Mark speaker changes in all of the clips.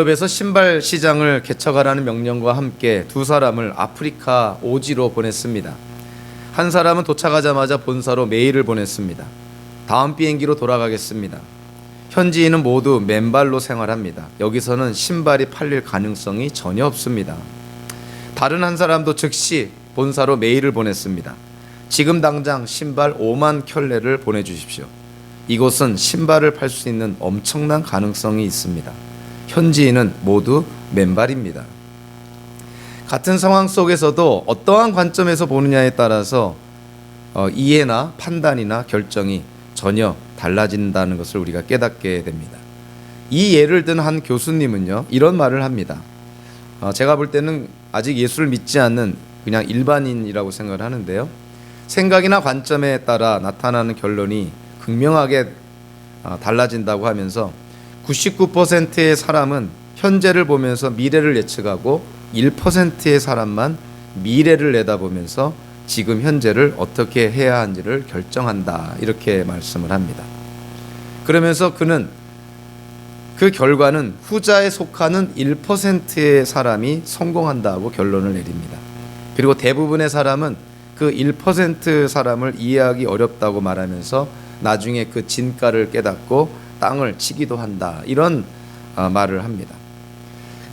Speaker 1: 유럽에서 신발 시장을 개척하라는 명령과 함께 두 사람을 아프리카 오지로 보냈습니다. 한 사람은 도착하자마자 본사로 메일을 보냈습니다. 다음 비행기로 돌아가겠습니다. 현지인은 모두 맨발로 생활합니다. 여기서는 신발이 팔릴 가능성이 전혀 없습니다. 다른 한 사람도 즉시 본사로 메일을 보냈습니다. 지금 당장 신발 5만 켤레를 보내주십시오. 이곳은 신발을 팔 수 있는 엄청난 가능성이 있습니다. 현지인은 모두 맨발입니다. 같은 상황 속에서도 어떠한 관점에서 보느냐에 따라서 이해나 판단이나 결정이 전혀 달라진다는 것을 우리가 깨닫게 됩니다. 이 예를 든 한 교수님은요, 이런 말을 합니다. 제가 볼 때는 아직 예수를 믿지 않는 그냥 일반인이라고 생각을 하는데요, 생각이나 관점에 따라 나타나는 결론이 극명하게 달라진다고 하면서 99%의 사람은 현재를 보면서 미래를 예측하고 1%의 사람만 미래를 내다보면서 지금 현재를 어떻게 해야 하는지를 결정한다, 이렇게 말씀을 합니다. 그러면서 그는 그 결과는 후자에 속하는 1%의 사람이 성공한다고 결론을 내립니다. 그리고 대부분의 사람은 그 1% 사람을 이해하기 어렵다고 말하면서 나중에 그 진가를 깨닫고 땅을 치기도 한다, 이런 말을 합니다.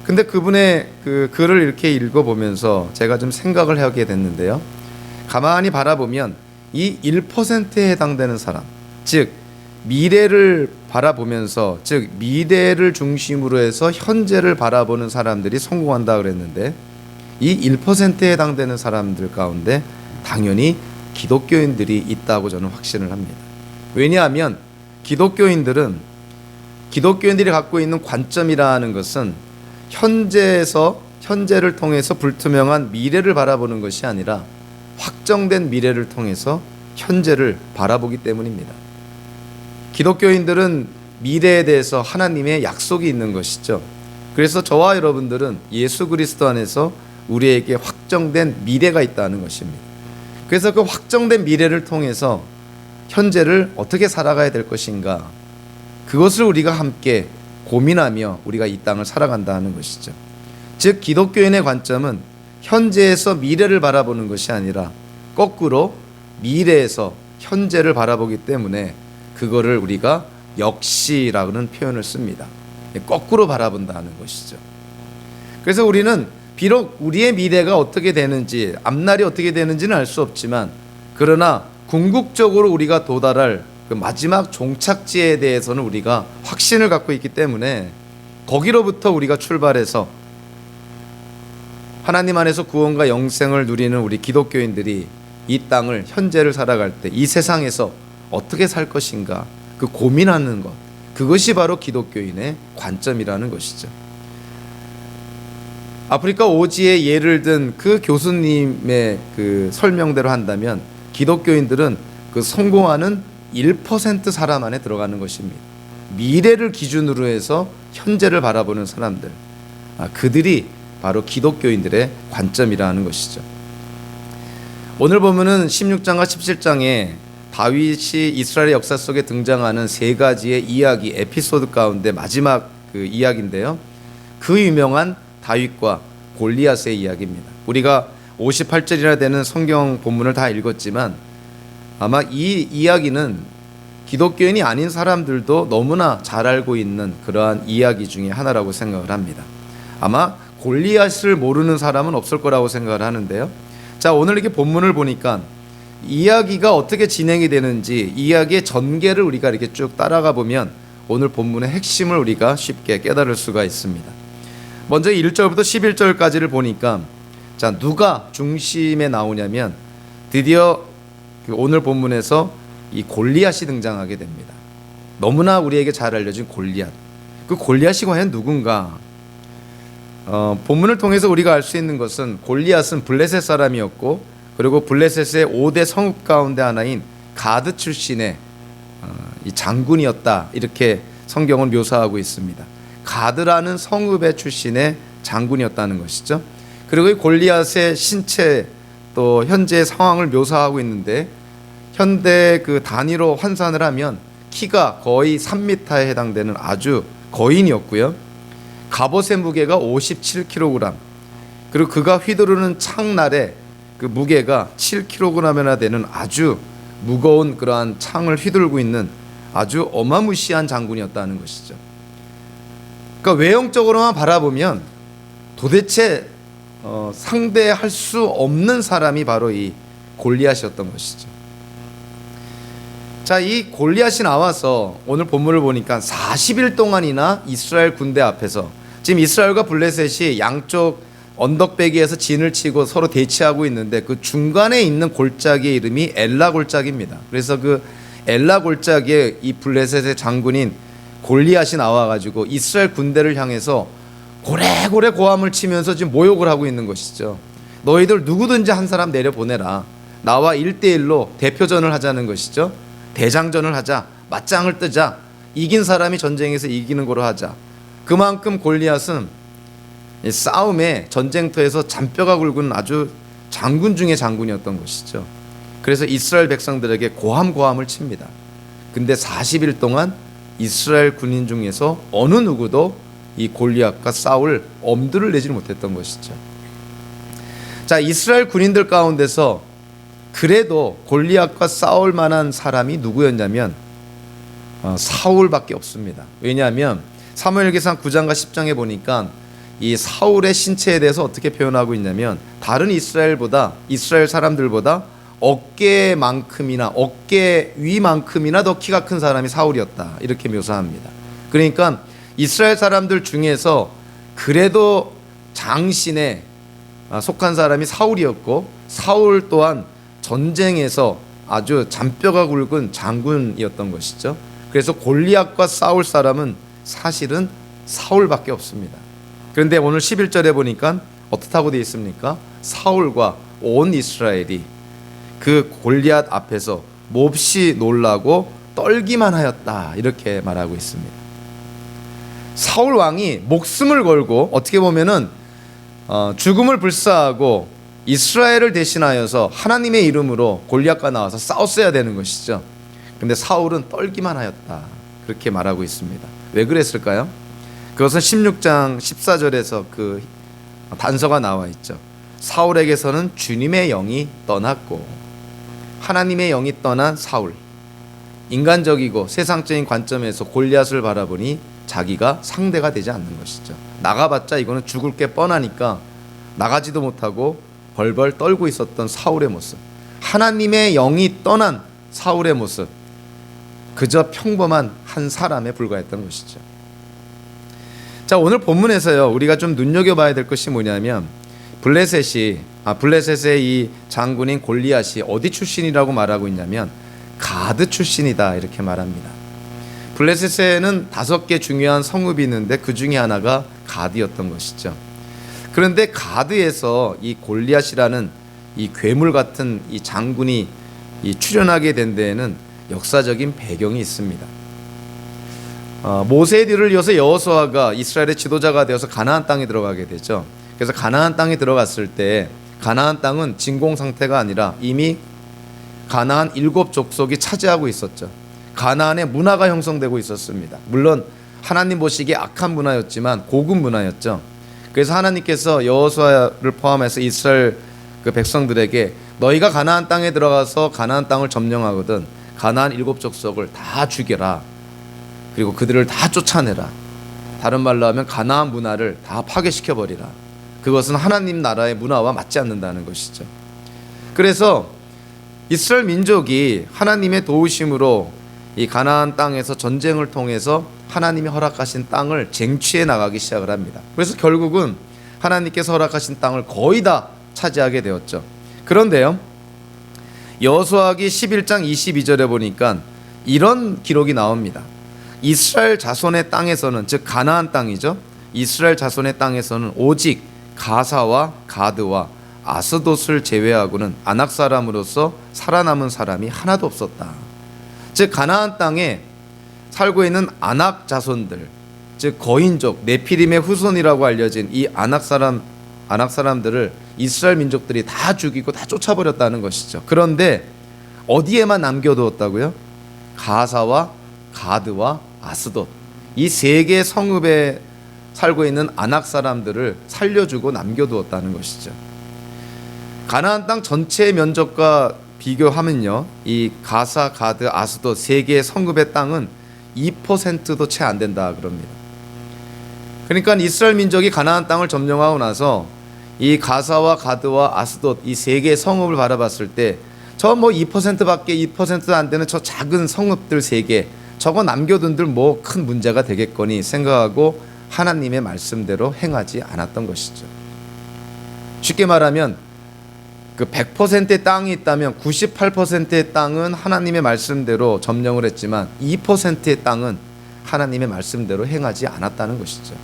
Speaker 1: 근데 그분의 그 글을 이렇게 읽어보면서 제가 좀 생각을 하게 됐는데요, 가만히 바라보면 이 1%에 해당되는 사람, 즉 미래를 바라보면서, 즉 미래를 중심으로 해서 현재를 바라보는 사람들이 성공한다 그랬는데, 이 1%에 해당되는 사람들 가운데 당연히 기독교인들이 있다고 저는 확신을 합니다. 왜냐하면 기독교인들이 갖고 있는 관점이라는 것은 현재를 통해서 불투명한 미래를 바라보는 것이 아니라 확정된 미래를 통해서 현재를 바라보기 때문입니다. 기독교인들은 미래에 대해서 하나님의 약속이 있는 것이죠. 그래서 저와 여러분들은 예수 그리스도 안에서 우리에게 확정된 미래가 있다는 것입니다. 그래서 그 확정된 미래를 통해서 현재를 어떻게 살아가야 될 것인가, 그것을 우리가 함께 고민하며 우리가 이 땅을 살아간다는 것이죠. 즉 기독교인의 관점은 현재에서 미래를 바라보는 것이 아니라 거꾸로 미래에서 현재를 바라보기 때문에 그거를 우리가 역시라는 표현을 씁니다. 거꾸로 바라본다는 것이죠. 그래서 우리는 비록 우리의 미래가 어떻게 되는지, 앞날이 어떻게 되는지는 알 수 없지만, 그러나 궁극적으로 우리가 도달할 그 마지막 종착지에 대해서는 우리가 확신을 갖고 있기 때문에 거기로부터 우리가 출발해서 하나님 안에서 구원과 영생을 누리는 우리 기독교인들이 이 땅을, 현재를 살아갈 때 이 세상에서 어떻게 살 것인가, 그 고민하는 것, 그것이 바로 기독교인의 관점이라는 것이죠. 아프리카 오지의 예를 든 그 교수님의 그 설명대로 한다면 기독교인들은 그 성공하는 1% 사람 안에 들어가는 것입니다. 미래를 기준으로 해서 현재를 바라보는 사람들, 그들이 바로 기독교인들의 관점이라는 것이죠. 오늘 보면은 16장과 17장에 다윗이 이스라엘의 역사 속에 등장하는 세 가지의 이야기, 에피소드 가운데 마지막 그 이야기인데요, 그 유명한 다윗과 골리앗의 이야기입니다. 우리가 58절이나 되는 성경 본문을 다 읽었지만 아마 이 이야기는 기독교인이 아닌 사람들도 너무나 잘 알고 있는 그러한 이야기 중에 하나라고 생각을 합니다. 아마 골리앗을 모르는 사람은 없을 거라고 생각을 하는데요, 자, 오늘 이렇게 본문을 보니까 이야기가 어떻게 진행이 되는지, 이야기의 전개를 우리가 이렇게 쭉 따라가 보면 오늘 본문의 핵심을 우리가 쉽게 깨달을 수가 있습니다. 먼저 1절부터 11절까지를 보니까, 자, 누가 중심에 나오냐면 드디어 오늘 본문에서 이 골리앗이 등장하게 됩니다. 너무나 우리에게 잘 알려진 골리앗. 그 골리앗이 과연 누군가? 본문을 통해서 우리가 알 수 있는 것은 골리앗은 블레셋 사람이었고, 그리고 블레셋의 5대 성읍 가운데 하나인 가드 출신의 이 장군이었다, 이렇게 성경은 묘사하고 있습니다. 가드라는 성읍의 출신의 장군이었다는 것이죠. 그리고 이 골리앗의 신체, 또 현재의 상황을 묘사하고 있는데, 현대 그 단위로 환산을 하면 키가 거의 3m에 해당되는 아주 거인이었고요. 갑옷의 무게가 57kg, 그리고 그가 휘두르는 창날의 그 무게가 7kg이나 되는 아주 무거운 그러한 창을 휘둘고 있는 아주 어마무시한 장군이었다는 것이죠. 그러니까 외형적으로만 바라보면 도대체 상대할 수 없는 사람이 바로 이 골리앗이었던 것이죠. 자, 이 골리앗이 나와서 오늘 본문을 보니까 40일 동안이나 이스라엘 군대 앞에서, 지금 이스라엘과 블레셋이 양쪽 언덕배기에서 진을 치고 서로 대치하고 있는데 그 중간에 있는 골짜기의 이름이 엘라 골짜기입니다. 그래서 그 엘라 골짜기에 이 블레셋의 장군인 골리앗이 나와가지고 이스라엘 군대를 향해서 고래고래 고함을 치면서 지금 모욕을 하고 있는 것이죠. 너희들 누구든지 한 사람 내려보내라. 나와 1대1로 대표전을 하자는 것이죠. 대장전을 하자. 맞짱을 뜨자. 이긴 사람이 전쟁에서 이기는 거로 하자. 그만큼 골리앗은 싸움에 전쟁터에서 잔뼈가 굵은 아주 장군 중의 장군이었던 것이죠. 그래서 이스라엘 백성들에게 고함을 칩니다. 근데 40일 동안 이스라엘 군인 중에서 어느 누구도 이 골리앗과 싸울 엄두를 내지 못했던 것이죠. 자, 이스라엘 군인들 가운데서 그래도 골리앗과 싸울 만한 사람이 누구였냐면 사울밖에 없습니다. 왜냐하면 사무엘기상 9장과 10장에 보니까 이 사울의 신체에 대해서 어떻게 표현하고 있냐면 다른 이스라엘 사람들보다 어깨만큼이나 어깨 위만큼이나 더 키가 큰 사람이 사울이었다, 이렇게 묘사합니다. 그러니까 이스라엘 사람들 중에서 그래도 장신에 속한 사람이 사울이었고, 사울 또한 전쟁에서 아주 잔뼈가 굵은 장군이었던 것이죠. 그래서 골리앗과 싸울 사람은 사실은 사울밖에 없습니다. 그런데 오늘 11절에 보니까 어떻다고 되어 있습니까? 사울과 온 이스라엘이 그 골리앗 앞에서 몹시 놀라고 떨기만 하였다, 이렇게 말하고 있습니다. 사울 왕이 목숨을 걸고 어떻게 보면은 죽음을 불사하고 이스라엘을 대신하여서 하나님의 이름으로 골리앗과 나와서 싸웠어야 되는 것이죠. 그런데 사울은 떨기만 하였다, 그렇게 말하고 있습니다. 왜 그랬을까요? 그것은 16장 14절에서 그 단서가 나와 있죠. 사울에게서는 주님의 영이 떠났고, 하나님의 영이 떠난 사울, 인간적이고 세상적인 관점에서 골리앗을 바라보니 자기가 상대가 되지 않는 것이죠. 나가봤자 이거는 죽을 게 뻔하니까 나가지도 못하고 벌벌 떨고 있었던 사울의 모습, 하나님의 영이 떠난 사울의 모습, 그저 평범한 한 사람에 불과했던 것이죠. 자, 오늘 본문에서요, 우리가 좀 눈여겨봐야 될 것이 뭐냐면 블레셋의 이 장군인 골리앗이 어디 출신이라고 말하고 있냐면 가드 출신이다, 이렇게 말합니다. 블레셋에는 5개 중요한 성읍이 있는데 그 중에 하나가 가드였던 것이죠. 그런데 가드에서 이 골리앗이라는 이 괴물 같은 이 장군이 출현하게 된 데에는 역사적인 배경이 있습니다. 모세의 뒤를 이어서 여호수아가 이스라엘의 지도자가 되어서 가나안 땅에 들어가게 되죠. 그래서 가나안 땅에 들어갔을 때 가나안 땅은 진공 상태가 아니라 이미 가나안 7족속이 차지하고 있었죠. 가나안의 문화가 형성되고 있었습니다. 물론 하나님 보시기에 악한 문화였지만 고급 문화였죠. 그래서 하나님께서 여호수아를 포함해서 이스라엘 그 백성들에게 너희가 가나안 땅에 들어가서 가나안 땅을 점령하거든 가나안 7족속을 다 죽여라. 그리고 그들을 다 쫓아내라. 다른 말로 하면 가나안 문화를 다 파괴시켜버리라. 그것은 하나님 나라의 문화와 맞지 않는다는 것이죠. 그래서 이스라엘 민족이 하나님의 도우심으로 이 가나안 땅에서 전쟁을 통해서 하나님이 허락하신 땅을 쟁취해 나가기 시작을 합니다. 그래서 결국은 하나님께서 허락하신 땅을 거의 다 차지하게 되었죠. 그런데요, 여호수아기 11장 22절에 보니까 이런 기록이 나옵니다. 이스라엘 자손의 땅에서는, 즉 가나안 땅이죠, 이스라엘 자손의 땅에서는 오직 가사와 가드와 아스돗을 제외하고는 아낙 사람으로서 살아남은 사람이 하나도 없었다. 즉 가나안 땅에 살고 있는 아낙 자손들, 즉 거인족 네피림의 후손이라고 알려진 이 아낙 사람들을 이스라엘 민족들이 다 죽이고 다 쫓아버렸다는 것이죠. 그런데 어디에만 남겨두었다고요? 가사와 가드와 아스돗, 이 3개의 성읍에 살고 있는 아낙 사람들을 살려주고 남겨두었다는 것이죠. 가나안 땅 전체의 면적과 비교하면요, 이 가사, 가드, 아스돗 세 개의 성읍의 땅은 2%도 채 안 된다 그럽니다. 그러니까 이스라엘 민족이 가나안 땅을 점령하고 나서 이 가사와 가드와 아스돗 이 세 개의 성읍을 바라봤을 때 저 뭐 2%밖에 2%도 안 되는 저 작은 성읍들 세 개, 저거 남겨둔들 뭐 큰 문제가 되겠거니 생각하고 하나님의 말씀대로 행하지 않았던 것이죠. 쉽게 말하면 그 100%의 땅이 있다면 98%의 땅은 하나님의 말씀대로 점령을 했지만 2%의 땅은 하나님의 말씀대로 행하지 않았다는 것이죠.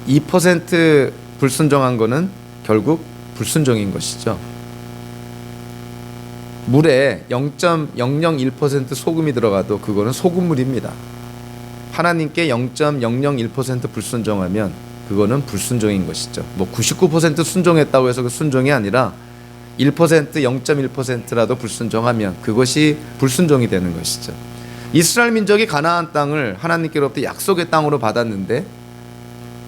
Speaker 1: 2% 불순종한 거는 결국 불순종인 것이죠. 물에 0.001% 소금이 들어가도 그거는 소금물입니다. 하나님께 0.001% 불순종하면 그거는 불순종인 것이죠. 뭐 99% 순종했다고 해서 그 순종이 아니라 1%, 0.1%라도 불순종하면 그것이 불순종이 되는 것이죠. 이스라엘 민족이 가나안 땅을 하나님께로부터 약속의 땅으로 받았는데,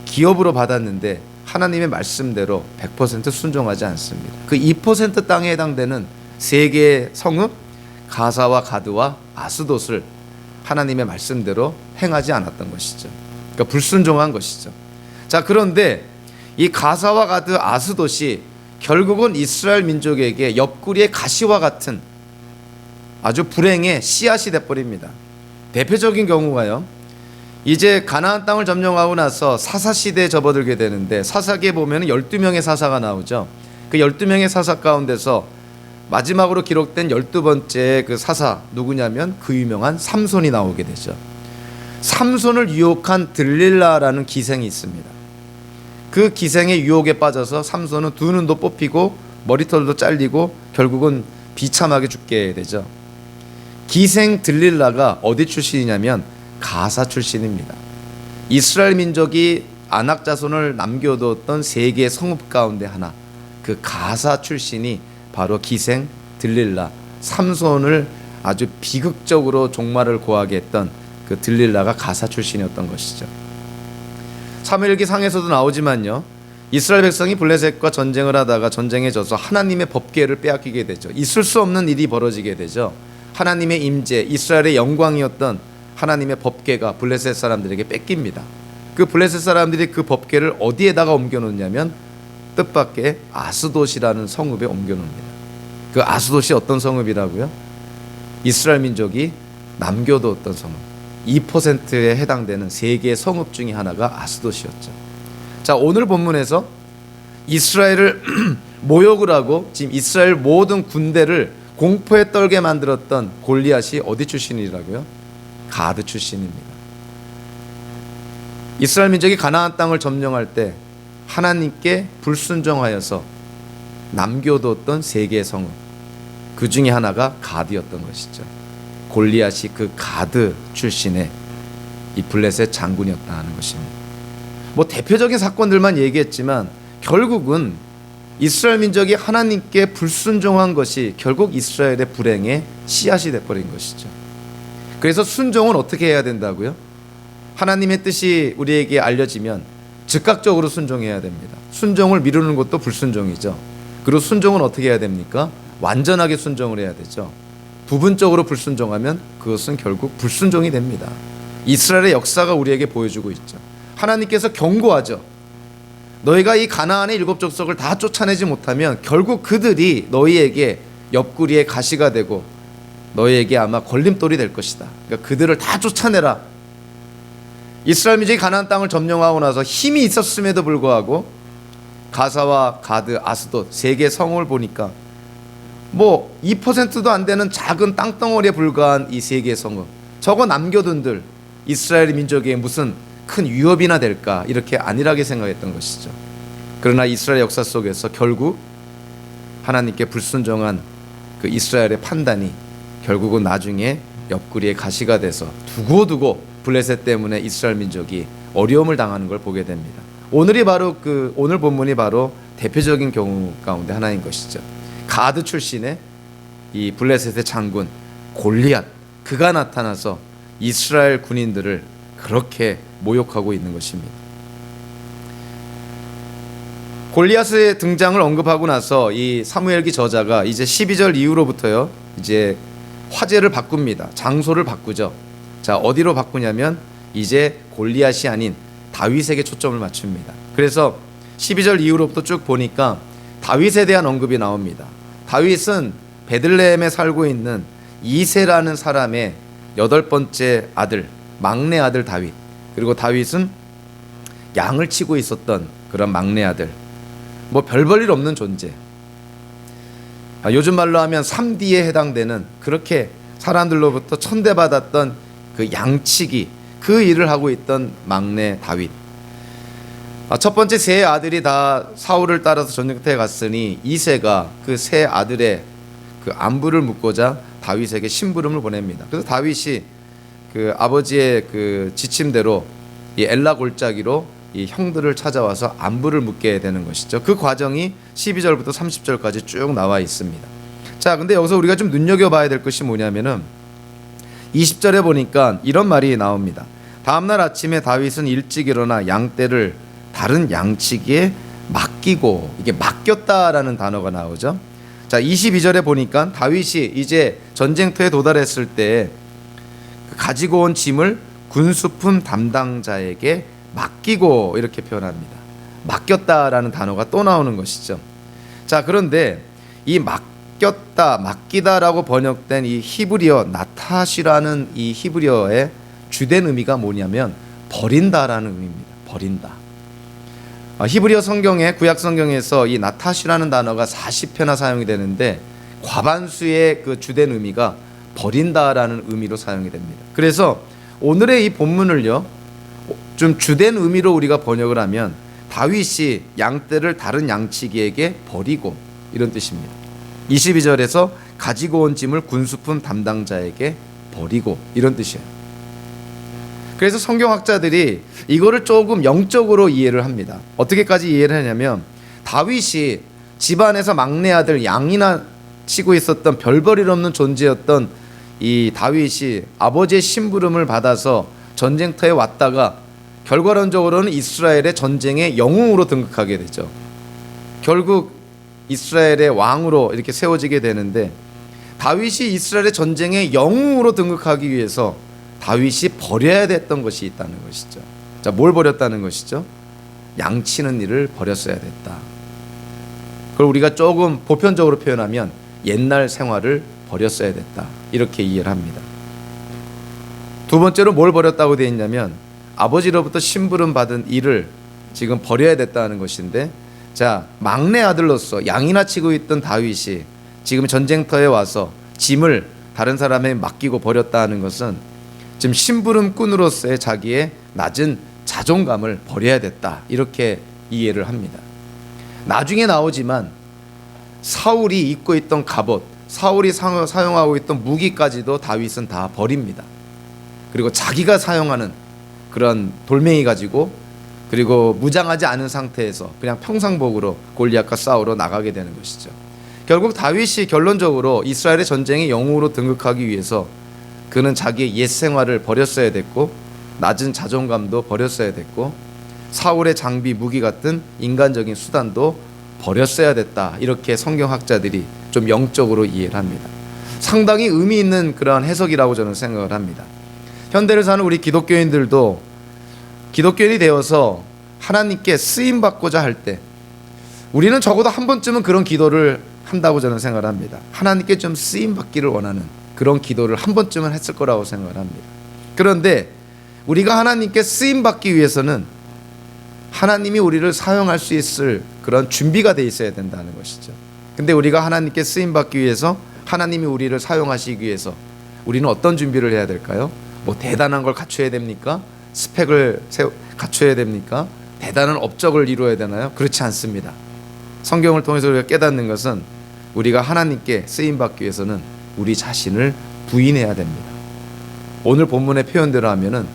Speaker 1: 기업으로 받았는데 하나님의 말씀대로 100% 순종하지 않습니다. 그 2% 땅에 해당되는 세 개의 성읍 가사와 가드와 아스돗을 하나님의 말씀대로 행하지 않았던 것이죠. 그러니까 불순종한 것이죠. 자, 그런데 이 가사와 가드 아스돗이 결국은 이스라엘 민족에게 옆구리의 가시와 같은 아주 불행의 씨앗이 돼버립니다. 대표적인 경우가요, 이제 가나안 땅을 점령하고 나서 사사 시대에 접어들게 되는데, 사사기에 보면 12명의 사사가 나오죠. 그 12명의 사사 가운데서 마지막으로 기록된 12번째 그 사사 누구냐면 그 유명한 삼손이 나오게 되죠. 삼손을 유혹한 들릴라라는 기생이 있습니다. 그 기생의 유혹에 빠져서 삼손은 두 눈도 뽑히고 머리털도 잘리고 결국은 비참하게 죽게 되죠. 기생 들릴라가 어디 출신이냐면 가사 출신입니다. 이스라엘 민족이 아낙 자손을 남겨두었던 세 개의 성읍 가운데 하나, 그 가사 출신이 바로 기생 들릴라, 삼손을 아주 비극적으로 종말을 고하게 했던 그 들릴라가 가사 출신이었던 것이죠. 사무엘기 상에서도 나오지만요, 이스라엘 백성이 블레셋과 전쟁을 하다가 전쟁에 져서 하나님의 법궤를 빼앗기게 되죠. 있을 수 없는 일이 벌어지게 되죠. 하나님의 임재, 이스라엘의 영광이었던 하나님의 법궤가 블레셋 사람들에게 뺏깁니다. 그 블레셋 사람들이 그 법궤를 어디에다가 옮겨놓냐면 뜻밖의 아스돗이라는 성읍에 옮겨놓습니다. 그 아스돗이 어떤 성읍이라고요? 이스라엘 민족이 남겨두었던 성읍, 2%에 해당되는 세 개의 성읍 중에 하나가 아스돗이었죠. 자, 오늘 본문에서 이스라엘을 모욕을 하고 지금 이스라엘 모든 군대를 공포에 떨게 만들었던 골리앗이 어디 출신이라고요? 가드 출신입니다. 이스라엘 민족이 가나안 땅을 점령할 때 하나님께 불순종하여서 남겨뒀던 세 개의 성읍, 그 중에 하나가 가드였던 것이죠. 골리앗이 그 가드 출신의 이 블레셋 장군이었다는 것입니다. 뭐 대표적인 사건들만 얘기했지만 결국은 이스라엘 민족이 하나님께 불순종한 것이 결국 이스라엘의 불행의 씨앗이 돼버린 것이죠. 그래서 순종은 어떻게 해야 된다고요? 하나님의 뜻이 우리에게 알려지면 즉각적으로 순종해야 됩니다. 순종을 미루는 것도 불순종이죠. 그리고 순종은 어떻게 해야 됩니까? 완전하게 순종을 해야 되죠. 부분적으로 불순종하면 그것은 결국 불순종이 됩니다. 이스라엘의 역사가 우리에게 보여주고 있죠. 하나님께서 경고하죠. 너희가 이 가나안의 7 족속을 다 쫓아내지 못하면 결국 그들이 너희에게 옆구리에 가시가 되고 너희에게 아마 걸림돌이 될 것이다. 그러니까 그들을 다 쫓아내라. 이스라엘 민족이 가나안 땅을 점령하고 나서 힘이 있었음에도 불구하고 가사와 가드, 아스돗 세 개의 성을 보니까 뭐 2%도 안 되는 작은 땅덩어리에 불과한 이 세 개의 성읍, 저거 남겨둔들 이스라엘 민족에게 무슨 큰 위협이나 될까, 이렇게 안일하게 생각했던 것이죠. 그러나 이스라엘 역사 속에서 결국 하나님께 불순종한 그 이스라엘의 판단이 결국은 나중에 옆구리에 가시가 돼서 두고두고 블레셋 때문에 이스라엘 민족이 어려움을 당하는 걸 보게 됩니다. 오늘 본문이 바로 대표적인 경우 가운데 하나인 것이죠. 가드 출신의 이 블레셋의 장군 골리앗, 그가 나타나서 이스라엘 군인들을 그렇게 모욕하고 있는 것입니다. 골리앗의 등장을 언급하고 나서 이 사무엘기 저자가 이제 12절 이후로부터요, 이제 화제를 바꿉니다. 장소를 바꾸죠. 자, 어디로 바꾸냐면 이제 골리앗이 아닌 다윗에게 초점을 맞춥니다. 그래서 12절 이후로부터 쭉 보니까 다윗에 대한 언급이 나옵니다. 다윗은 베들레헴에 살고 있는 이새라는 사람의 8번째 아들, 막내 아들 다윗. 그리고 다윗은 양을 치고 있었던 그런 막내 아들. 뭐 별 볼 일 없는 존재. 요즘 말로 하면 3D에 해당되는, 그렇게 사람들로부터 천대받았던 그 양치기, 그 일을 하고 있던 막내 다윗. 첫 번째 세 아들이 다 사울을 따라서 전쟁터에 갔으니 이새가 그 세 아들의 그 안부를 묻고자 다윗에게 심부름을 보냅니다. 그래서 다윗이 그 아버지의 그 지침대로 이 엘라 골짜기로 이 형들을 찾아와서 안부를 묻게 되는 것이죠. 그 과정이 12절부터 30절까지 쭉 나와 있습니다. 자, 근데 여기서 우리가 좀 눈여겨봐야 될 것이 뭐냐면은 20절에 보니까 이런 말이 나옵니다. 다음날 아침에 다윗은 일찍 일어나 양떼를 다른 양치기에 맡기고, 이게 맡겼다라는 단어가 나오죠. 자, 22절에 보니까 다윗이 이제 전쟁터에 도달했을 때 가지고 온 짐을 군수품 담당자에게 맡기고, 이렇게 표현합니다. 맡겼다라는 단어가 또 나오는 것이죠. 자, 그런데 이 맡겼다, 맡기다라고 번역된 이 히브리어 나타시라는 이 히브리어의 주된 의미가 뭐냐면 버린다라는 의미입니다. 버린다. 히브리어 성경에, 구약 성경에서 이 나타시라는 단어가 40회나 사용이 되는데 과반수의 그 주된 의미가 버린다라는 의미로 사용이 됩니다. 그래서 오늘의 이 본문을요, 좀 주된 의미로 우리가 번역을 하면 다윗이 양떼를 다른 양치기에게 버리고, 이런 뜻입니다. 22절에서 가지고 온 짐을 군수품 담당자에게 버리고, 이런 뜻이에요. 그래서 성경학자들이 이거를 조금 영적으로 이해를 합니다. 어떻게까지 이해를 하냐면 다윗이 집안에서 막내 아들 양이나 치고 있었던 별볼일 없는 존재였던 이 다윗이 아버지의 심부름을 받아서 전쟁터에 왔다가 결과론적으로는 이스라엘의 전쟁의 영웅으로 등극하게 되죠. 결국 이스라엘의 왕으로 이렇게 세워지게 되는데, 다윗이 이스라엘의 전쟁의 영웅으로 등극하기 위해서 다윗이 버려야 됐던 것이 있다는 것이죠. 자, 뭘 버렸다는 것이죠? 양치는 일을 버렸어야 됐다. 그걸 우리가 조금 보편적으로 표현하면 옛날 생활을 버렸어야 됐다, 이렇게 이해를 합니다. 두 번째로 뭘 버렸다고 되어 있냐면 아버지로부터 심부름 받은 일을 지금 버려야 됐다는 것인데, 자, 막내 아들로서 양이나 치고 있던 다윗이 지금 전쟁터에 와서 짐을 다른 사람에게 맡기고 버렸다는 것은 지금 심부름꾼으로서의 자기의 낮은 자존감을 버려야 됐다, 이렇게 이해를 합니다. 나중에 나오지만 사울이 입고 있던 갑옷, 사울이 사용하고 있던 무기까지도 다윗은 다 버립니다. 그리고 자기가 사용하는 그런 돌멩이 가지고, 그리고 무장하지 않은 상태에서 그냥 평상복으로 골리앗과 싸우러 나가게 되는 것이죠. 결국 다윗이 결론적으로 이스라엘의 전쟁의 영웅으로 등극하기 위해서 그는 자기의 옛 생활을 버렸어야 됐고, 낮은 자존감도 버렸어야 됐고, 사울의 장비, 무기 같은 인간적인 수단도 버렸어야 됐다, 이렇게 성경학자들이 좀 영적으로 이해를 합니다. 상당히 의미 있는 그러한 해석이라고 저는 생각을 합니다. 현대를 사는 우리 기독교인들도 기독교인이 되어서 하나님께 쓰임받고자 할 때 우리는 적어도 한 번쯤은 그런 기도를 한다고 저는 생각을 합니다. 하나님께 좀 쓰임받기를 원하는 그런 기도를 한 번쯤은 했을 거라고 생각을 합니다. 그런데 우리가 하나님께 쓰임받기 위해서는 하나님이 우리를 사용할 수 있을 그런 준비가 돼 있어야 된다는 것이죠. 근데 우리가 하나님께 쓰임받기 위해서, 하나님이 우리를 사용하시기 위해서 우리는 어떤 준비를 해야 될까요? 뭐 대단한 걸 갖춰야 됩니까? 스펙을 갖춰야 됩니까? 대단한 업적을 이루어야 되나요? 그렇지 않습니다. 성경을 통해서 우리가 깨닫는 것은 우리가 하나님께 쓰임받기 위해서는 우리 자신을 부인해야 됩니다. 오늘 본문의 표현대로 하면은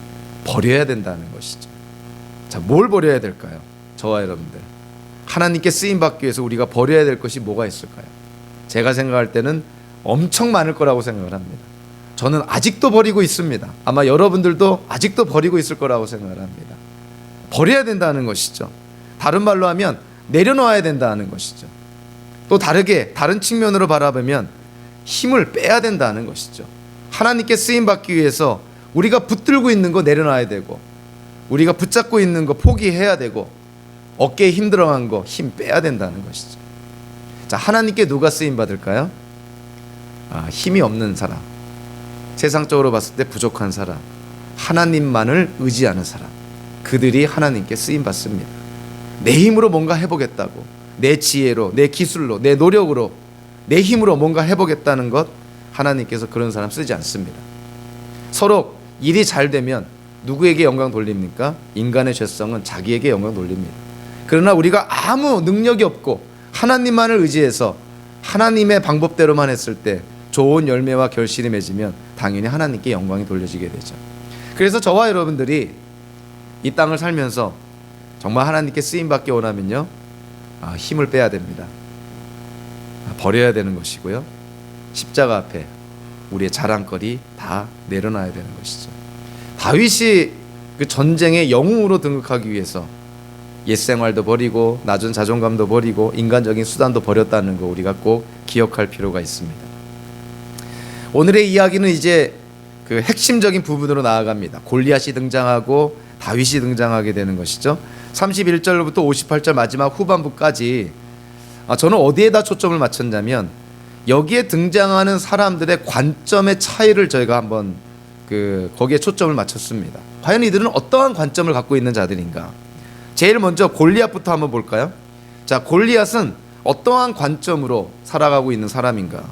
Speaker 1: 버려야 된다는 것이죠. 자, 뭘 버려야 될까요? 저와 여러분들, 하나님께 쓰임받기 위해서 우리가 버려야 될 것이 뭐가 있을까요? 제가 생각할 때는 엄청 많을 거라고 생각을 합니다. 저는 아직도 버리고 있습니다. 아마 여러분들도 아직도 버리고 있을 거라고 생각을 합니다. 버려야 된다는 것이죠. 다른 말로 하면 내려놓아야 된다는 것이죠. 또 다른 측면으로 바라보면 힘을 빼야 된다는 것이죠. 하나님께 쓰임받기 위해서 우리가 붙들고 있는 거 내려놔야 되고, 우리가 붙잡고 있는 거 포기해야 되고, 어깨에 힘들어간 거 힘 빼야 된다는 것이죠. 자, 하나님께 누가 쓰임받을까요? 힘이 없는 사람, 세상적으로 봤을 때 부족한 사람, 하나님만을 의지하는 사람, 그들이 하나님께 쓰임받습니다. 내 힘으로 뭔가 해보겠다고, 내 지혜로, 내 기술로, 내 노력으로, 내 힘으로 뭔가 해보겠다는 것, 하나님께서 그런 사람 쓰지 않습니다. 서로 일이 잘 되면 누구에게 영광 돌립니까? 인간의 죄성은 자기에게 영광 돌립니다. 그러나 우리가 아무 능력이 없고 하나님만을 의지해서 하나님의 방법대로만 했을 때 좋은 열매와 결실이 맺으면 당연히 하나님께 영광이 돌려지게 되죠. 그래서 저와 여러분들이 이 땅을 살면서 정말 하나님께 쓰임받기 원하면요, 힘을 빼야 됩니다. 버려야 되는 것이고요, 십자가 앞에 우리의 자랑거리 다 내려놔야 되는 것이죠. 다윗이 그 전쟁의 영웅으로 등극하기 위해서 옛 생활도 버리고 낮은 자존감도 버리고 인간적인 수단도 버렸다는 거 우리가 꼭 기억할 필요가 있습니다. 오늘의 이야기는 이제 그 핵심적인 부분으로 나아갑니다. 골리앗이 등장하고 다윗이 등장하게 되는 것이죠. 31절부터 58절 마지막 후반부까지 저는 어디에다 초점을 맞췄냐면, 여기에 등장하는 사람들의 관점의 차이를 저희가 한번 거기에 초점을 맞췄습니다. 과연 이들은 어떠한 관점을 갖고 있는 자들인가? 제일 먼저 골리앗부터 한번 볼까요? 자, 골리앗은 어떠한 관점으로 살아가고 있는 사람인가?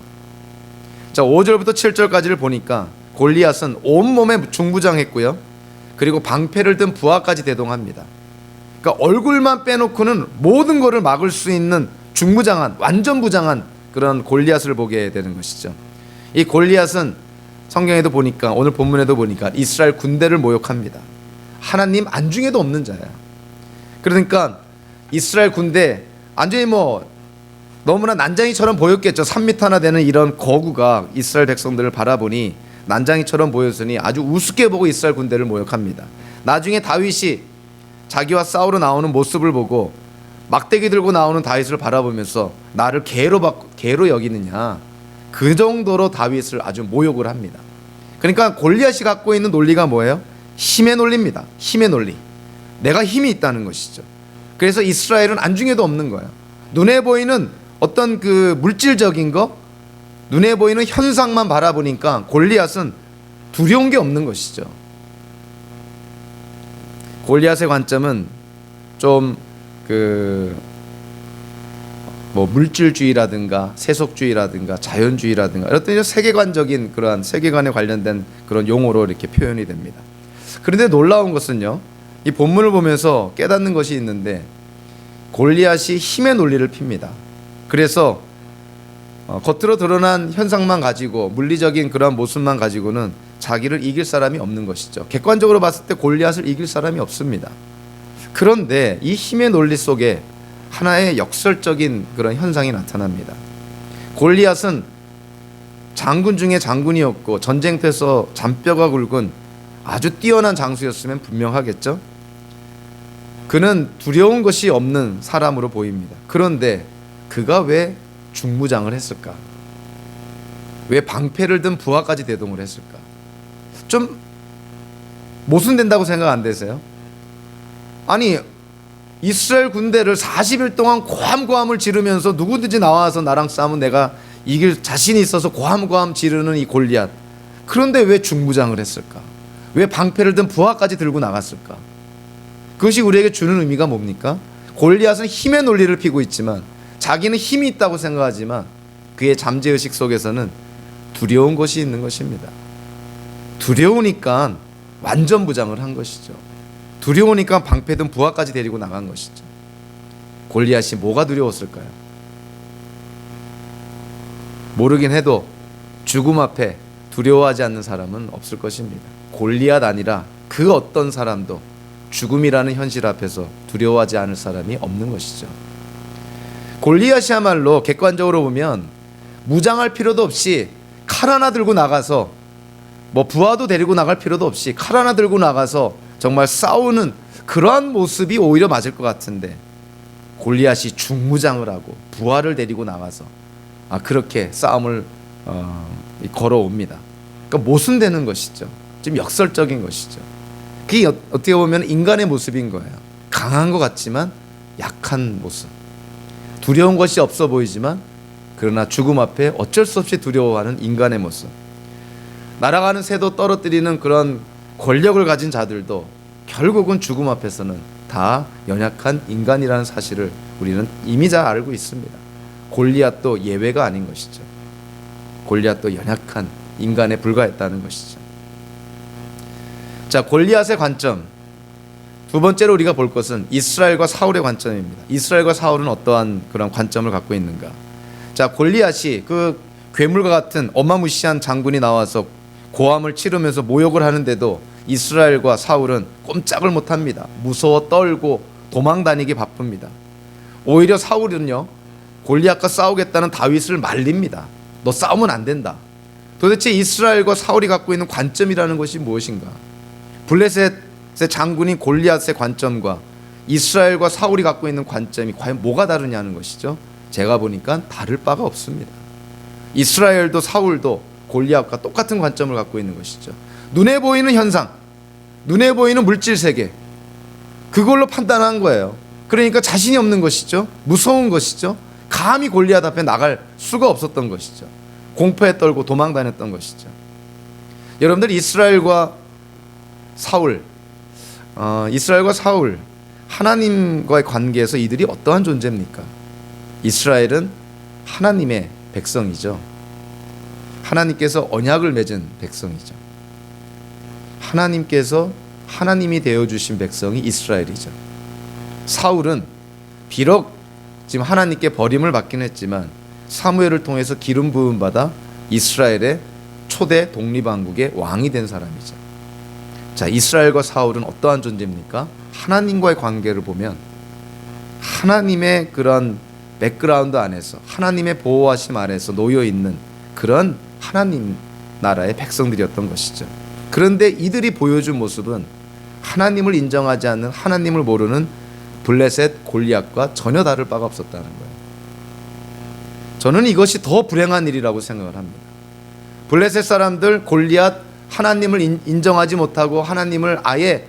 Speaker 1: 자, 5절부터 7절까지를 보니까 골리앗은 온몸에 중부장했고요, 그리고 방패를 든 부하까지 대동합니다. 그러니까 얼굴만 빼놓고는 모든 것을 막을 수 있는 중부장한, 완전 부장한 그런 골리앗을 보게 되는 것이죠. 이 골리앗은 성경에도 보니까, 오늘 본문에도 보니까 이스라엘 군대를 모욕합니다. 하나님 안중에도 없는 자야. 그러니까 이스라엘 군대 완전히 너무나 난장이처럼 보였겠죠. 3m나 되는 이런 거구가 이스라엘 백성들을 바라보니 난장이처럼 보였으니 아주 우습게 보고 이스라엘 군대를 모욕합니다. 나중에 다윗이 자기와 싸우러 나오는 모습을 보고 막대기 들고 나오는 다윗을 바라보면서 나를 개로 여기느냐, 그 정도로 다윗을 아주 모욕을 합니다. 그러니까 골리앗이 갖고 있는 논리가 뭐예요? 힘의 논리입니다. 힘의 논리. 내가 힘이 있다는 것이죠. 그래서 이스라엘은 안중에도 없는 거예요. 눈에 보이는 어떤 그 물질적인 거, 눈에 보이는 현상만 바라보니까 골리앗은 두려운 게 없는 것이죠. 골리앗의 관점은 좀 물질주의라든가 세속주의라든가 자연주의라든가 어떤 세계관적인 그러한 세계관에 관련된 그런 용어로 이렇게 표현이 됩니다. 그런데 놀라운 것은요, 이 본문을 보면서 깨닫는 것이 있는데, 골리앗이 힘의 논리를 핍니다. 그래서 겉으로 드러난 현상만 가지고, 물리적인 그러한 모습만 가지고는 자기를 이길 사람이 없는 것이죠. 객관적으로 봤을 때 골리앗을 이길 사람이 없습니다. 그런데 이 힘의 논리 속에 하나의 역설적인 그런 현상이 나타납니다. 골리앗은 장군 중에 장군이었고 전쟁터에서 잔뼈가 굵은 아주 뛰어난 장수였으면 분명하겠죠. 그는 두려운 것이 없는 사람으로 보입니다. 그런데 그가 왜 중무장을 했을까? 왜 방패를 든 부하까지 대동을 했을까? 좀 모순된다고 생각 안 되세요? 아니, 이스라엘 군대를 40일 동안 고함고함을 지르면서 누구든지 나와서 나랑 싸우면 내가 이길 자신이 있어서 고함고함 지르는 이 골리앗, 그런데 왜 중무장을 했을까? 왜 방패를 든 부하까지 들고 나갔을까? 그것이 우리에게 주는 의미가 뭡니까? 골리앗은 힘의 논리를 피고 있지만, 자기는 힘이 있다고 생각하지만 그의 잠재의식 속에서는 두려운 것이 있는 것입니다. 두려우니까 완전 부장을 한 것이죠. 두려우니까 방패 든 부하까지 데리고 나간 것이죠. 골리앗이 뭐가 두려웠을까요? 모르긴 해도 죽음 앞에 두려워하지 않는 사람은 없을 것입니다. 골리앗 아니라 그 어떤 사람도 죽음이라는 현실 앞에서 두려워하지 않을 사람이 없는 것이죠. 골리앗이야말로 객관적으로 보면 무장할 필요도 없이 칼 하나 들고 나가서, 부하도 데리고 나갈 필요도 없이 칼 하나 들고 나가서 정말 싸우는 그러한 모습이 오히려 맞을 것 같은데, 골리앗이 중무장을 하고 부하를 데리고 나가서 그렇게 싸움을 걸어옵니다. 그러니까 모순되는 것이죠. 좀 역설적인 것이죠. 그게 어떻게 보면 인간의 모습인 거예요. 강한 것 같지만 약한 모습. 두려운 것이 없어 보이지만 그러나 죽음 앞에 어쩔 수 없이 두려워하는 인간의 모습. 날아가는 새도 떨어뜨리는 그런 권력을 가진 자들도 결국은 죽음 앞에서는 다 연약한 인간이라는 사실을 우리는 이미 잘 알고 있습니다. 골리앗도 예외가 아닌 것이죠. 골리앗도 연약한 인간에 불과했다는 것이죠. 자, 골리앗의 관점. 두 번째로 우리가 볼 것은 이스라엘과 사울의 관점입니다. 이스라엘과 사울은 어떠한 그런 관점을 갖고 있는가? 자, 골리앗이 그 괴물과 같은 어마무시한 장군이 나와서 고함을 치르면서 모욕을 하는데도 이스라엘과 사울은 꼼짝을 못합니다. 무서워 떨고 도망 다니기 바쁩니다. 오히려 사울은요, 골리앗과 싸우겠다는 다윗을 말립니다. 너 싸우면 안 된다. 도대체 이스라엘과 사울이 갖고 있는 관점이라는 것이 무엇인가? 블레셋의 장군인 골리앗의 관점과 이스라엘과 사울이 갖고 있는 관점이 과연 뭐가 다르냐는 것이죠. 제가 보니까 다를 바가 없습니다. 이스라엘도 사울도 골리앗과 똑같은 관점을 갖고 있는 것이죠. 눈에 보이는 현상, 눈에 보이는 물질 세계, 그걸로 판단한 거예요. 그러니까 자신이 없는 것이죠. 무서운 것이죠. 감히 골리앗 앞에 나갈 수가 없었던 것이죠. 공포에 떨고 도망 다녔던 것이죠. 여러분들, 이스라엘과 사울, 하나님과의 관계에서 이들이 어떠한 존재입니까? 이스라엘은 하나님의 백성이죠. 하나님께서 언약을 맺은 백성이죠. 하나님이 되어주신 백성이 이스라엘이죠. 사울은 비록 지금 하나님께 버림을 받긴 했지만 사무엘을 통해서 기름 부음 받아 이스라엘의 초대 독립왕국의 왕이 된 사람이죠. 자, 이스라엘과 사울은 어떠한 존재입니까? 하나님과의 관계를 보면 하나님의 그런 백그라운드 안에서, 하나님의 보호하심 아래서 놓여 있는 그런 하나님 나라의 백성들이었던 것이죠. 그런데 이들이 보여준 모습은 하나님을 인정하지 않는, 하나님을 모르는 블레셋 골리앗과 전혀 다를 바가 없었다는 거예요. 저는 이것이 더 불행한 일이라고 생각을 합니다. 블레셋 사람들, 골리앗, 하나님을 인정하지 못하고 하나님을 아예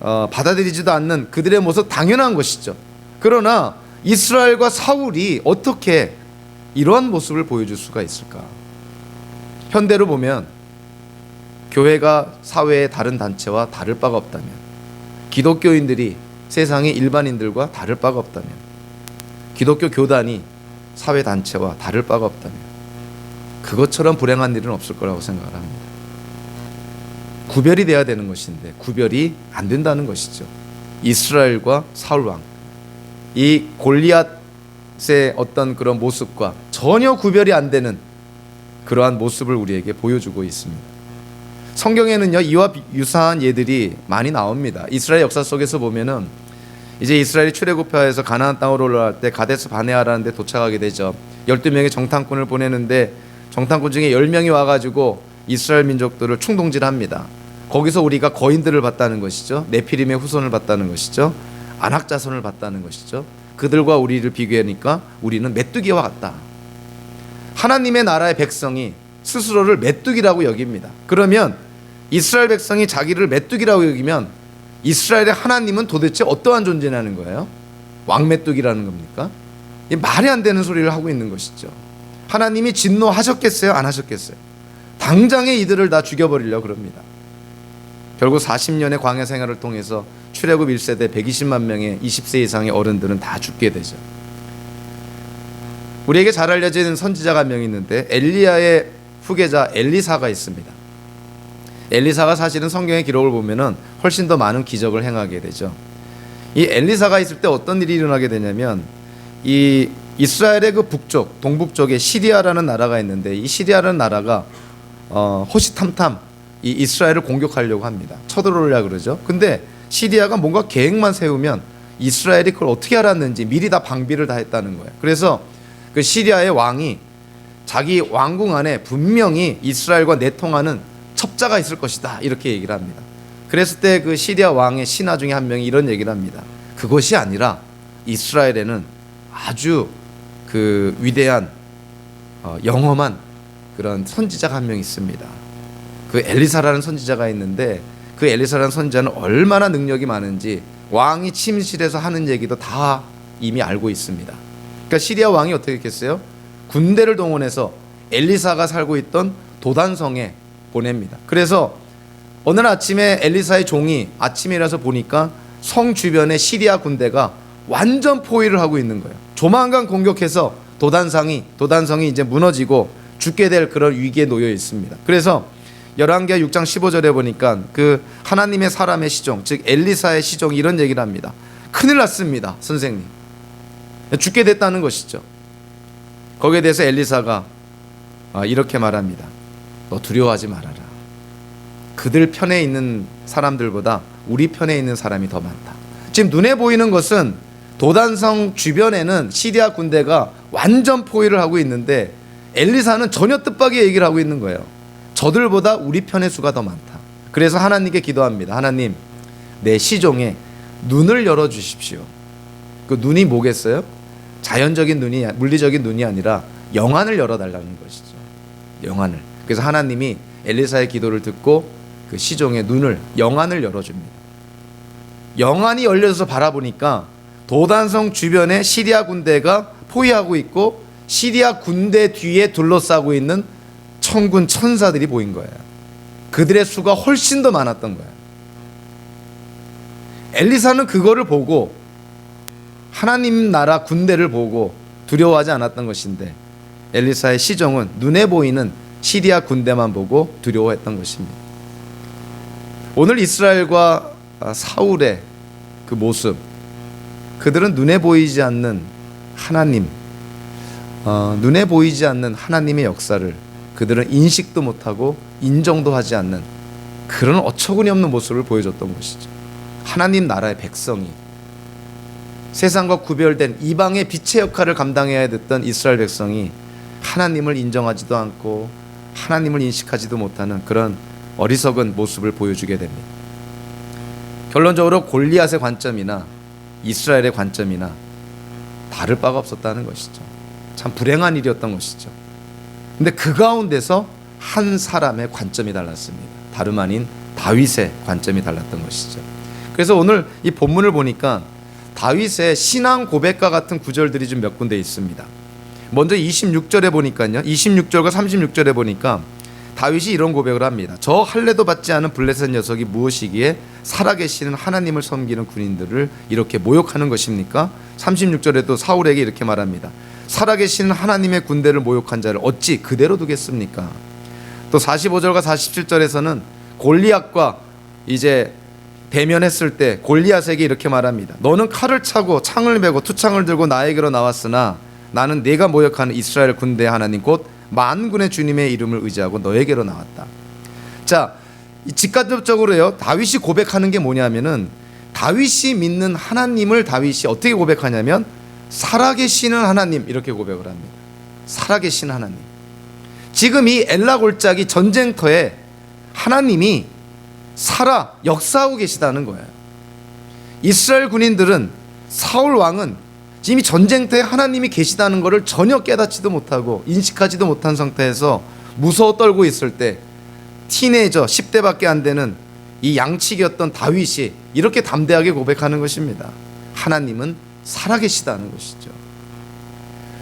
Speaker 1: 받아들이지도 않는 그들의 모습 당연한 것이죠. 그러나 이스라엘과 사울이 어떻게 이러한 모습을 보여줄 수가 있을까? 현대로 보면 교회가 사회의 다른 단체와 다를 바가 없다면, 기독교인들이 세상의 일반인들과 다를 바가 없다면, 기독교 교단이 사회 단체와 다를 바가 없다면 그것처럼 불행한 일은 없을 거라고 생각을 합니다. 구별이 돼야 되는 것인데 구별이 안 된다는 것이죠. 이스라엘과 사울 왕, 이 골리앗의 어떤 그런 모습과 전혀 구별이 안 되는 그러한 모습을 우리에게 보여주고 있습니다. 성경에는요, 이와 유사한 예들이 많이 나옵니다. 이스라엘 역사 속에서 보면은 이제 이스라엘이 출애굽해서 가나안 땅으로 올라갈 때 가데스 바네아라는 데 도착하게 되죠. 12명의 정탐꾼을 보내는데 정탐꾼 중에 10명이 와가지고 이스라엘 민족들을 충동질합니다. 거기서 우리가 거인들을 봤다는 것이죠. 네피림의 후손을 봤다는 것이죠. 안악 자손을 봤다는 것이죠. 그들과 우리를 비교하니까 우리는 메뚜기와 같다. 하나님의 나라의 백성이 스스로를 메뚜기라고 여깁니다. 그러면 이스라엘 백성이 자기를 메뚜기라고 여기면 이스라엘의 하나님은 도대체 어떠한 존재냐는 거예요? 왕메뚜기라는 겁니까? 말이 안 되는 소리를 하고 있는 것이죠. 하나님이 진노하셨겠어요? 안 하셨겠어요? 당장에 이들을 다 죽여버리려고 그럽니다. 결국 40년의 광야 생활을 통해서 출애굽 1세대 120만 명의 20세 이상의 어른들은 다 죽게 되죠. 우리에게 잘 알려진 선지자가 한 명 있는데 엘리야의 후계자 엘리사가 있습니다. 엘리사가 사실은 성경의 기록을 보면은 훨씬 더 많은 기적을 행하게 되죠. 이 엘리사가 있을 때 어떤 일이 일어나게 되냐면, 이 이스라엘의 그 북쪽, 동북쪽에 시리아라는 나라가 있는데 이 시리아라는 나라가 호시탐탐 이 이스라엘을 공격하려고 합니다. 쳐들어오려고 그러죠. 근데 시리아가 뭔가 계획만 세우면 이스라엘이 그걸 어떻게 알았는지 미리 다 방비를 다 했다는 거예요. 그래서 그 시리아의 왕이 자기 왕궁 안에 분명히 이스라엘과 내통하는 첩자가 있을 것이다, 이렇게 얘기를 합니다. 그랬을 때 그 시리아 왕의 신하 중에 한 명이 이런 얘기를 합니다. 그것이 아니라 이스라엘에는 아주 그 위대한 영험한 그런 선지자가 한 명 있습니다. 그 엘리사라는 선지자가 있는데 그 엘리사라는 선지자는 얼마나 능력이 많은지 왕이 침실에서 하는 얘기도 다 이미 알고 있습니다. 그러니까 시리아 왕이 어떻게 했겠어요? 군대를 동원해서 엘리사가 살고 있던 도단성에 보냅니다. 그래서 어느 날 아침에 엘리사의 종이 아침에 일어나서 보니까 성 주변에 시리아 군대가 완전 포위를 하고 있는 거예요. 조만간 공격해서 도단성이 이제 무너지고 죽게 될 그런 위기에 놓여 있습니다. 그래서 열왕기하 6장 15절에 보니까 그 하나님의 사람의 시종, 즉 엘리사의 시종이 이런 얘기를 합니다. 큰일 났습니다, 선생님. 죽게 됐다는 것이죠. 거기에 대해서 엘리사가 이렇게 말합니다. 너 두려워하지 말아라. 그들 편에 있는 사람들보다 우리 편에 있는 사람이 더 많다. 지금 눈에 보이는 것은 도단성 주변에는 시리아 군대가 완전 포위를 하고 있는데 엘리사는 전혀 뜻밖의 얘기를 하고 있는 거예요. 저들보다 우리 편의 수가 더 많다. 그래서 하나님께 기도합니다. 하나님, 내 시종에 눈을 열어주십시오. 그 눈이 뭐겠어요? 자연적인 눈이, 물리적인 눈이 아니라 영안을 열어달라는 것이죠. 영안을. 그래서 하나님이 엘리사의 기도를 듣고 그 시종의 눈을, 영안을 열어줍니다. 영안이 열려서 바라보니까 도단성 주변에 시리아 군대가 포위하고 있고 시리아 군대 뒤에 둘러싸고 있는 천군 천사들이 보인 거예요. 그들의 수가 훨씬 더 많았던 거예요. 엘리사는 그거를 보고 하나님 나라 군대를 보고 두려워하지 않았던 것인데 엘리사의 시종은 눈에 보이는 시리아 군대만 보고 두려워했던 것입니다. 오늘 이스라엘과 사울의 그 모습, 그들은 눈에 보이지 않는 하나님, 눈에 보이지 않는 하나님의 역사를 그들은 인식도 못하고 인정도 하지 않는 그런 어처구니 없는 모습을 보여줬던 것이죠. 하나님 나라의 백성이, 세상과 구별된 이방의 빛의 역할을 감당해야 됐던 이스라엘 백성이 하나님을 인정하지도 않고 하나님을 인식하지도 못하는 그런 어리석은 모습을 보여주게 됩니다. 결론적으로 골리앗의 관점이나 이스라엘의 관점이나 다를 바가 없었다는 것이죠. 참 불행한 일이었던 것이죠. 근데 그 가운데서 한 사람의 관점이 달랐습니다. 다름 아닌 다윗의 관점이 달랐던 것이죠. 그래서 오늘 이 본문을 보니까 다윗의 신앙 고백과 같은 구절들이 좀 몇 군데 있습니다. 먼저 26절에 보니까요, 26절과 36절에 보니까 다윗이 이런 고백을 합니다. 저 할례도 받지 않은 블레셋 녀석이 무엇이기에 살아계시는 하나님을 섬기는 군인들을 이렇게 모욕하는 것입니까? 36절에도 사울에게 이렇게 말합니다. 살아계시는 하나님의 군대를 모욕한 자를 어찌 그대로 두겠습니까? 또 45절과 47절에서는 골리앗과 이제 대면했을 때 골리앗에게 이렇게 말합니다. 너는 칼을 차고 창을 메고 투창을 들고 나에게로 나왔으나 나는 네가 모욕하는 이스라엘 군대의 하나님 곧 만군의 주님의 이름을 의지하고 너에게로 나왔다. 자, 직간접적으로요, 다윗이 고백하는 게 뭐냐면은 다윗이 믿는 하나님을 다윗이 어떻게 고백하냐면 살아계시는 하나님, 이렇게 고백을 합니다. 살아계시는 하나님. 지금 이 엘라 골짜기 전쟁터에 하나님이 살아 역사하고 계시다는 거예요. 이스라엘 군인들은, 사울 왕은 이미 전쟁터에 하나님이 계시다는 것을 전혀 깨닫지도 못하고 인식하지도 못한 상태에서 무서워 떨고 있을 때 티네이저 10대밖에 안 되는 이 양치기였던 다윗이 이렇게 담대하게 고백하는 것입니다. 하나님은 살아계시다는 것이죠.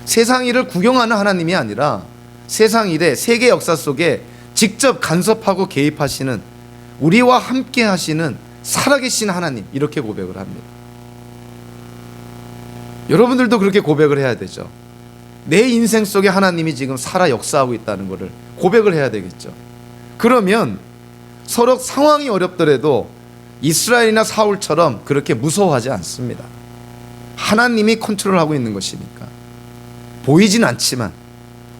Speaker 1: 세상 일을 구경하는 하나님이 아니라 세상 일에, 세계 역사 속에 직접 간섭하고 개입하시는, 우리와 함께 하시는 살아계신 하나님, 이렇게 고백을 합니다. 여러분들도 그렇게 고백을 해야 되죠. 내 인생 속에 하나님이 지금 살아 역사하고 있다는 것을 고백을 해야 되겠죠. 그러면 서로 상황이 어렵더라도 이스라엘이나 사울처럼 그렇게 무서워하지 않습니다. 하나님이 컨트롤하고 있는 것이니까. 보이진 않지만,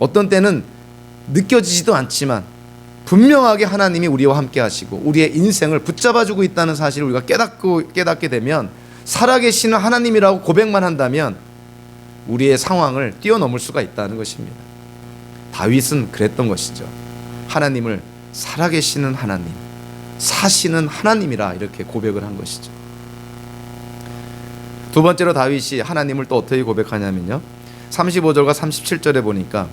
Speaker 1: 어떤 때는 느껴지지도 않지만 분명하게 하나님이 우리와 함께 하시고 우리의 인생을 붙잡아주고 있다는 사실을 우리가 깨닫게 되면, 살아계시는 하나님이라고 고백만 한다면 우리의 상황을 뛰어넘을 수가 있다는 것입니다. 다윗은 그랬던 것이죠. 하나님을 살아계시는 하나님, 사시는 하나님이라 이렇게 고백을 한 것이죠. 두 번째로 다윗이 하나님을 또 어떻게 고백하냐면요, 35절과 37절에 보니까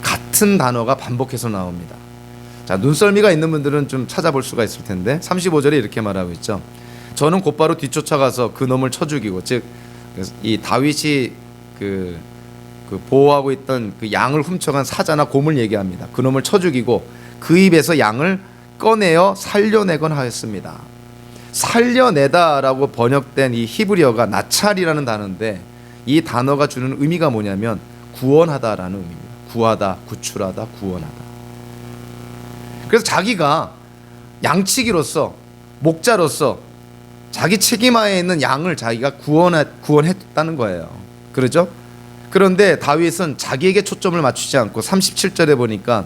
Speaker 1: 같은 단어가 반복해서 나옵니다. 자, 눈썰미가 있는 분들은 좀 찾아볼 수가 있을 텐데 35절에 이렇게 말하고 있죠. 저는 곧바로 뒤쫓아가서 그 놈을 쳐 죽이고, 즉 이 다윗이 그 보호하고 있던 그 양을 훔쳐간 사자나 곰을 얘기합니다. 그 놈을 쳐 죽이고 그 입에서 양을 꺼내어 살려내곤 하였습니다. 살려내다라고 번역된 이 히브리어가 나찰이라는 단어인데, 이 단어가 주는 의미가 뭐냐면 구원하다라는 의미입니다. 구하다, 구출하다, 구원하다. 그래서 자기가 양치기로서, 목자로서 자기 책임하에 있는 양을 자기가 구원했다는 거예요. 그렇죠? 그런데 다윗은 자기에게 초점을 맞추지 않고 37절에 보니까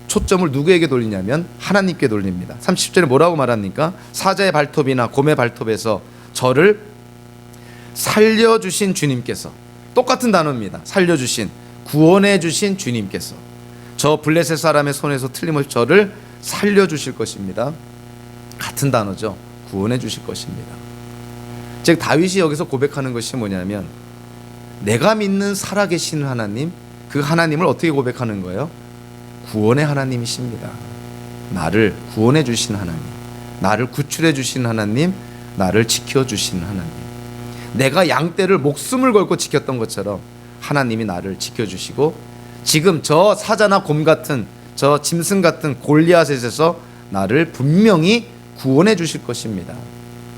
Speaker 1: 초점을 누구에게 돌리냐면 하나님께 돌립니다. 30절에 뭐라고 말합니까? 사자의 발톱이나 곰의 발톱에서 저를 살려주신 주님께서, 똑같은 단어입니다. 살려주신, 구원해주신 주님께서 저 블레셋 사람의 손에서 틀림없이 저를 살려주실 것입니다. 같은 단어죠. 구원해주실 것입니다. 즉 다윗이 여기서 고백하는 것이 뭐냐면, 내가 믿는 살아계신 하나님, 그 하나님을 어떻게 고백하는 거예요? 구원의 하나님이십니다. 나를 구원해 주신 하나님, 나를 구출해 주신 하나님, 나를 지켜 주신 하나님. 내가 양떼를 목숨을 걸고 지켰던 것처럼 하나님이 나를 지켜 주시고, 지금 저 사자나 곰 같은, 저 짐승 같은 골리앗에서 나를 분명히 구원해 주실 것입니다.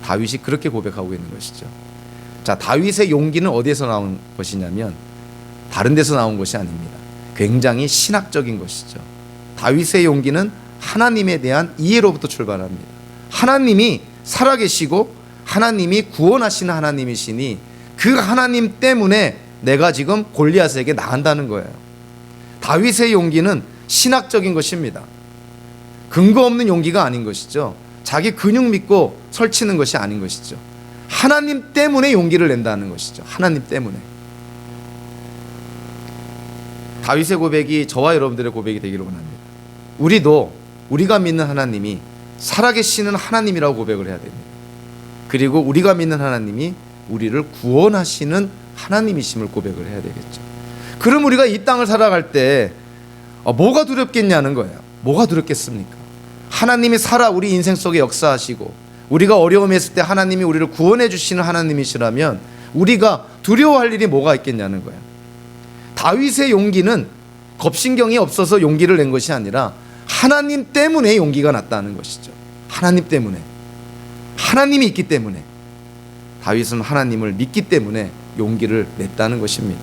Speaker 1: 다윗이 그렇게 고백하고 있는 것이죠. 자, 다윗의 용기는 어디에서 나온 것이냐면 다른 데서 나온 것이 아닙니다. 굉장히 신학적인 것이죠. 다윗의 용기는 하나님에 대한 이해로부터 출발합니다. 하나님이 살아계시고 하나님이 구원하시는 하나님이시니 그 하나님 때문에 내가 지금 골리앗에게 나간다는 거예요. 다윗의 용기는 신학적인 것입니다. 근거 없는 용기가 아닌 것이죠. 자기 근육 믿고 설치는 것이 아닌 것이죠. 하나님 때문에 용기를 낸다는 것이죠. 하나님 때문에. 다윗의 고백이 저와 여러분들의 고백이 되기를 원합니다. 우리도 우리가 믿는 하나님이 살아계시는 하나님이라고 고백을 해야 됩니다. 그리고 우리가 믿는 하나님이 우리를 구원하시는 하나님이심을 고백을 해야 되겠죠. 그럼 우리가 이 땅을 살아갈 때 뭐가 두렵겠냐는 거예요. 뭐가 두렵겠습니까? 하나님이 살아 우리 인생 속에 역사하시고 우리가 어려움에 있을 때 하나님이 우리를 구원해 주시는 하나님이시라면 우리가 두려워할 일이 뭐가 있겠냐는 거예요. 다윗의 용기는 겁신경이 없어서 용기를 낸 것이 아니라 하나님 때문에 용기가 났다는 것이죠. 하나님 때문에, 하나님이 있기 때문에, 다윗은 하나님을 믿기 때문에 용기를 냈다는 것입니다.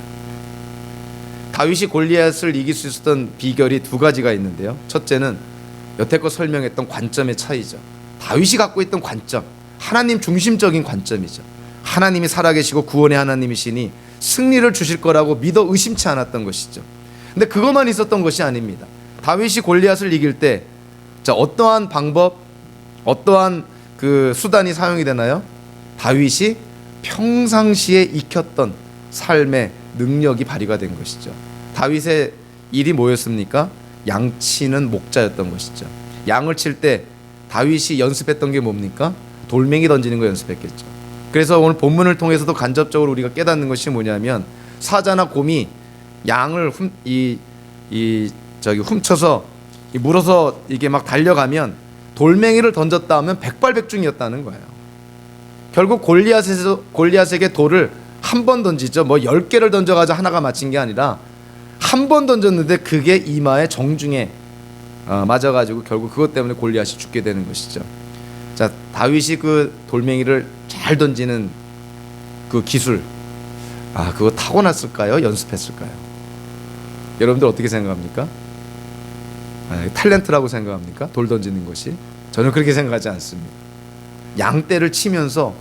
Speaker 1: 다윗이 골리앗을 이길 수 있었던 비결이 두 가지가 있는데요. 첫째는 여태껏 설명했던 관점의 차이죠. 다윗이 갖고 있던 관점, 하나님 중심적인 관점이죠. 하나님이 살아계시고 구원의 하나님이시니 승리를 주실 거라고 믿어 의심치 않았던 것이죠. 근데 그것만 있었던 것이 아닙니다. 다윗이 골리앗을 이길 때 어떠한 방법, 어떠한 그 수단이 사용이 되나요? 다윗이 평상시에 익혔던 삶의 능력이 발휘가 된 것이죠. 다윗의 일이 뭐였습니까? 양치는 목자였던 것이죠. 양을 칠 때 다윗이 연습했던 게 뭡니까? 돌멩이 던지는 거 연습했겠죠. 그래서 오늘 본문을 통해서도 간접적으로 우리가 깨닫는 것이 뭐냐면 사자나 곰이 양을 훔쳐서 물어서 이게 막 달려가면 돌멩이를 던졌다 하면 백발백중이었다는 거예요. 결국 골리앗에게 돌을 한 번 던지죠. 10개를 던져가지고 하나가 맞힌 게 아니라 한 번 던졌는데 그게 이마에 정중에 맞아가지고 결국 그것 때문에 골리앗이 죽게 되는 것이죠. 자, 다윗이 그 돌멩이를 잘 던지는 그 기술, 그거 타고났을까요? 연습했을까요? 여러분들 어떻게 생각합니까? 탤런트라고 생각합니까? 돌 던지는 것이? 저는 그렇게 생각하지 않습니다. 양떼를 치면서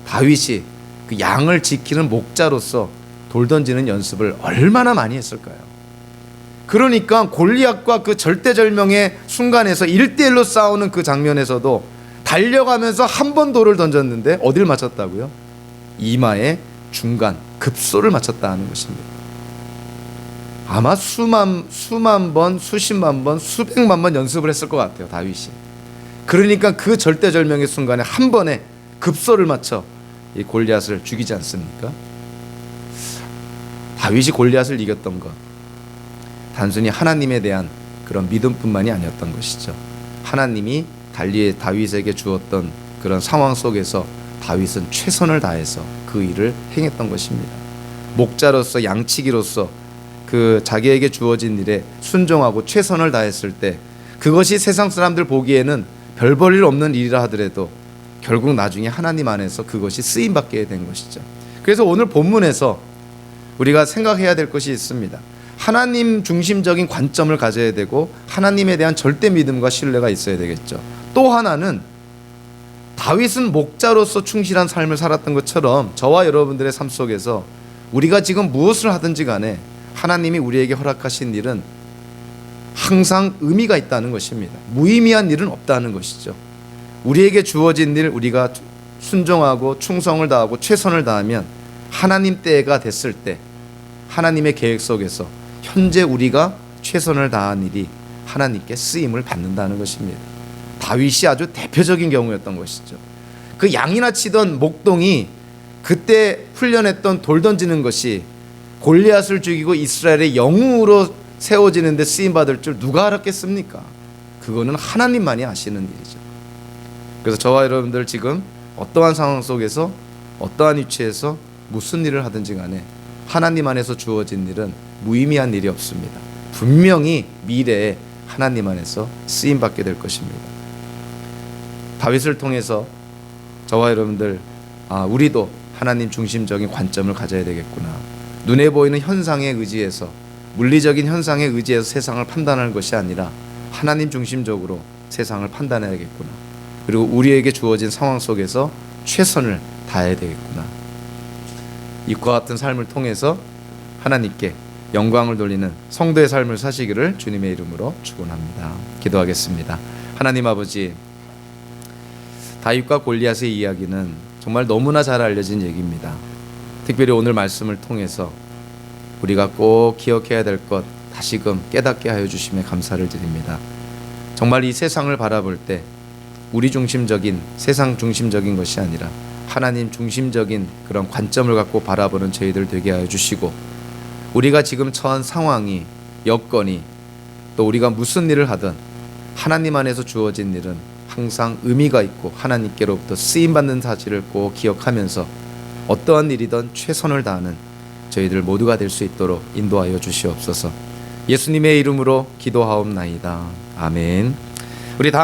Speaker 1: 다윗이 그 양을 지키는 목자로서 돌 던지는 연습을 얼마나 많이 했을까요? 그러니까 골리앗과 그 절대절명의 순간에서 1대1로 싸우는 그 장면에서도 달려가면서 한 번 돌을 던졌는데 어딜 맞췄다고요? 이마의 중간 급소를 맞췄다는 것입니다. 아마 수만 번, 수십만 번, 수백만 번 연습을 했을 것 같아요, 다윗이. 그러니까 그 절대절명의 순간에 한 번에 급소를 맞춰 이 골리앗을 죽이지 않습니까? 다윗이 골리앗을 이겼던 것, 단순히 하나님에 대한 그런 믿음뿐만이 아니었던 것이죠. 하나님이 다윗에게 주었던 그런 상황 속에서 다윗은 최선을 다해서 그 일을 행했던 것입니다. 목자로서, 양치기로서 그 자기에게 주어진 일에 순종하고 최선을 다했을 때 그것이 세상 사람들 보기에는 별 볼 일 없는 일이라 하더라도 결국 나중에 하나님 안에서 그것이 쓰임받게 된 것이죠. 그래서 오늘 본문에서 우리가 생각해야 될 것이 있습니다. 하나님 중심적인 관점을 가져야 되고 하나님에 대한 절대 믿음과 신뢰가 있어야 되겠죠. 또 하나는 다윗은 목자로서 충실한 삶을 살았던 것처럼 저와 여러분들의 삶 속에서 우리가 지금 무엇을 하든지 간에 하나님이 우리에게 허락하신 일은 항상 의미가 있다는 것입니다. 무의미한 일은 없다는 것이죠. 우리에게 주어진 일 우리가 순종하고 충성을 다하고 최선을 다하면 하나님 때가 됐을 때 하나님의 계획 속에서 현재 우리가 최선을 다한 일이 하나님께 쓰임을 받는다는 것입니다. 다윗이 아주 대표적인 경우였던 것이죠. 그 양이나 치던 목동이 그때 훈련했던 돌 던지는 것이 골리앗을 죽이고 이스라엘의 영웅으로 세워지는데 쓰임받을 줄 누가 알았겠습니까? 그거는 하나님만이 아시는 일이죠. 그래서 저와 여러분들 지금 어떠한 상황 속에서 어떠한 위치에서 무슨 일을 하든지 간에 하나님 안에서 주어진 일은 무의미한 일이 없습니다. 분명히 미래에 하나님 안에서 쓰임받게 될 것입니다. 다윗을 통해서 저와 여러분들 우리도 하나님 중심적인 관점을 가져야 되겠구나. 눈에 보이는 현상에 의지해서 물리적인 현상에 의지해서 세상을 판단하는 것이 아니라 하나님 중심적으로 세상을 판단해야겠구나. 그리고 우리에게 주어진 상황 속에서 최선을 다해야 되겠구나. 이와 같은 삶을 통해서 하나님께 영광을 돌리는 성도의 삶을 사시기를 주님의 이름으로 축원합니다. 기도하겠습니다. 하나님 아버지, 다윗과 골리앗의 이야기는 정말 너무나 잘 알려진 얘기입니다. 특별히 오늘 말씀을 통해서 우리가 꼭 기억해야 될 것 다시금 깨닫게 하여 주심에 감사를 드립니다. 정말 이 세상을 바라볼 때 우리 중심적인, 세상 중심적인 것이 아니라 하나님 중심적인 그런 관점을 갖고 바라보는 저희들 되게 하여 주시고, 우리가 지금 처한 상황이, 여건이, 또 우리가 무슨 일을 하든 하나님 안에서 주어진 일은 항상 의미가 있고 하나님께로부터 쓰임받는 사실을 꼭 기억하면서 어떠한 일이든 최선을 다하는 저희들 모두가 될 수 있도록 인도하여 주시옵소서. 예수님의 이름으로 기도하옵나이다. 아멘. 우리 다음